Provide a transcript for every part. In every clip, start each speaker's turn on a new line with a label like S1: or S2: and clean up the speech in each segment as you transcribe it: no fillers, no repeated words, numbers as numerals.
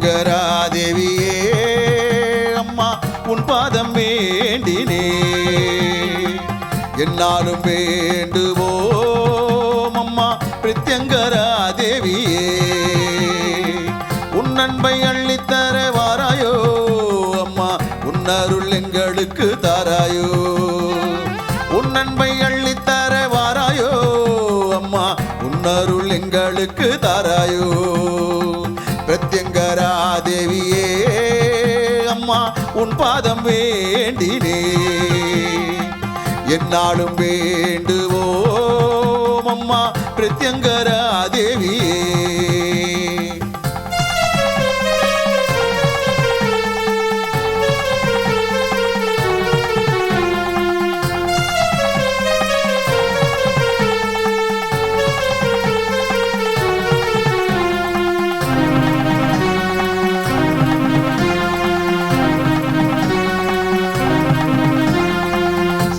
S1: பிரத்யங்கரா தேவியே அம்மா உன் பாதம் வேண்டினே என்னாலும் வேண்டுவோம் அம்மா பிரத்யங்கரா தேவியே உன் அன்பை அள்ளித்தர வாராயோ அம்மா உன் அருள் எங்களுக்கு தாராயோ உன் அன்பை அள்ளித்தர வாராயோ அம்மா உன் அருள் எங்களுக்கு தாராயோ பிரத்யங்கரா தேவியே அம்மா உன் பாதம் வேண்டினே என்னாலும் வேண்டுவோம் அம்மா பிரத்யங்கரா தேவியே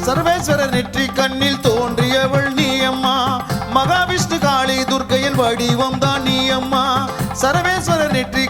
S1: சர்வேஸ்வரர் நெற்றி கண்ணில் தோன்றியவள் நீ அம்மா மகாவிஷ்ணு காளி துர்க்கையின் வடிவம் தான் நீ அம்மா சர்வேஸ்வரர் நெற்றி